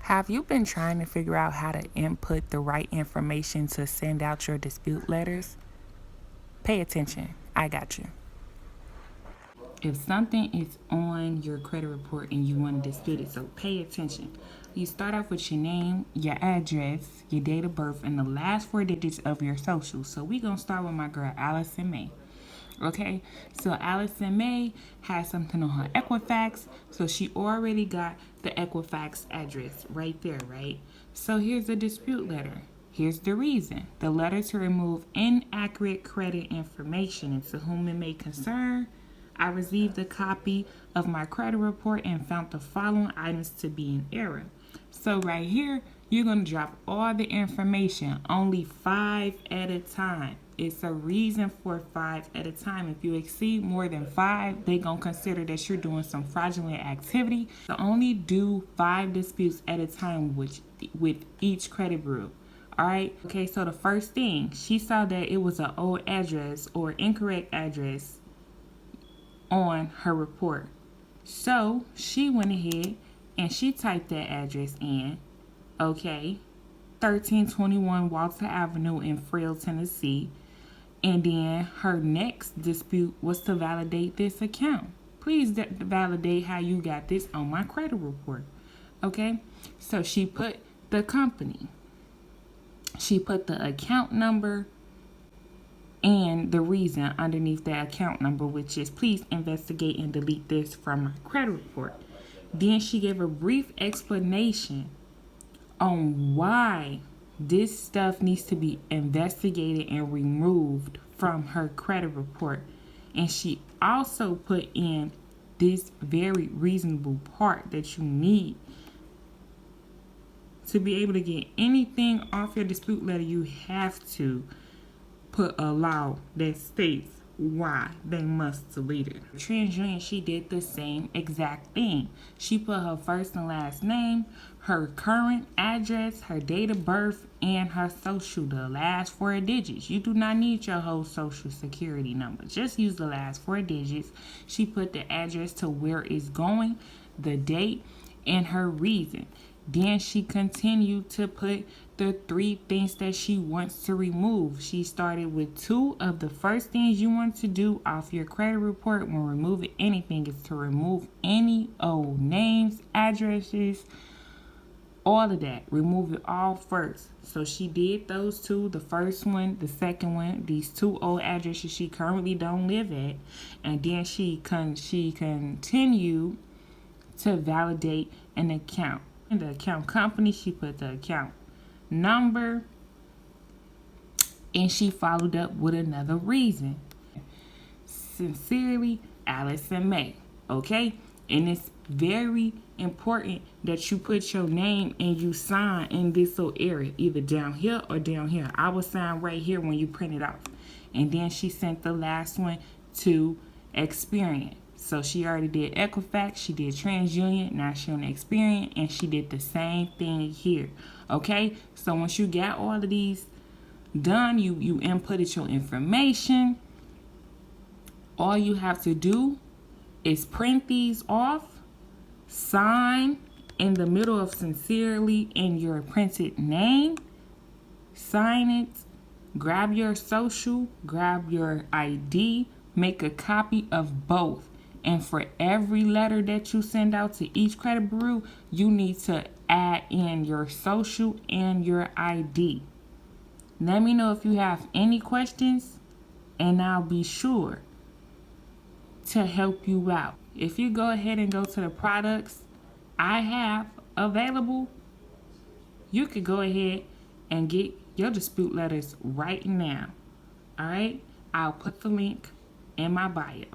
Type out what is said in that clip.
Have you been trying to figure out how to input the right information to send out your dispute letters? Pay attention. I got you. If something is on your credit report and you want to dispute it, so pay attention. You start off with your name, your address, your date of birth, and the last 4 digits of your social. So we're going to start with my girl, Allison May. Okay, so Allison May has something on her Equifax, so she already got the Equifax address right there, right? So here's the dispute letter. Here's the reason. The letter to remove inaccurate credit information, and to whom it may concern, I received a copy of my credit report and found the following items to be in error. So right here, you're going to drop all the information, only 5 at a time. It's a reason for 5 at a time. If you exceed more than 5, they're going to consider that you're doing some fraudulent activity. So only do 5 disputes at a time with each credit bureau. All right. Okay, so the first thing, she saw that it was an old address or incorrect address on her report. So she went ahead and she typed that address in. Okay, 1321 Walter Avenue in Friel, Tennessee. And then her next dispute was to validate this account. Please validate how you got this on my credit report. Okay, so she put the company, she put the account number and the reason underneath that account number, which is please investigate and delete this from my credit report. Then she gave a brief explanation on why this stuff needs to be investigated and removed from her credit report. And she also put in this very reasonable part that you need to be able to get anything off your dispute letter. You have to put a law that states why they must delete it. TransUnion, she did the same exact thing. She put her first and last name, her current address, her date of birth, and her social, the last 4 digits. You do not need your whole social security number. Just use the last 4 digits. She put the address to where it's going, the date, and her reason. Then she continued to put the 3 things that she wants to remove. She started with 2 of the first things you want to do off your credit report when removing anything is to remove any old names, addresses, all of that. Remove it all first. So she did those 2, the first one, the second one, these 2 old addresses she currently don't live at. And then she continued to validate an account. In the account company, she put the account number, and she followed up with another reason. Sincerely, Allison May. Okay? And it's very important that you put your name and you sign in this little area, either down here or down here. I will sign right here when you print it off. And then she sent the last one to Experian. So she already did Equifax, she did TransUnion, now she on Experian, and she did the same thing here. Okay, so once you got all of these done, you inputted your information. All you have to do is print these off, sign in the middle of sincerely in your printed name, sign it, grab your social, grab your ID, make a copy of both. And for every letter that you send out to each credit bureau, you need to add in your social and your ID. Let me know if you have any questions, and I'll be sure to help you out. If you go ahead and go to the products I have available, you could go ahead and get your dispute letters right now. All right? I'll put the link in my bio.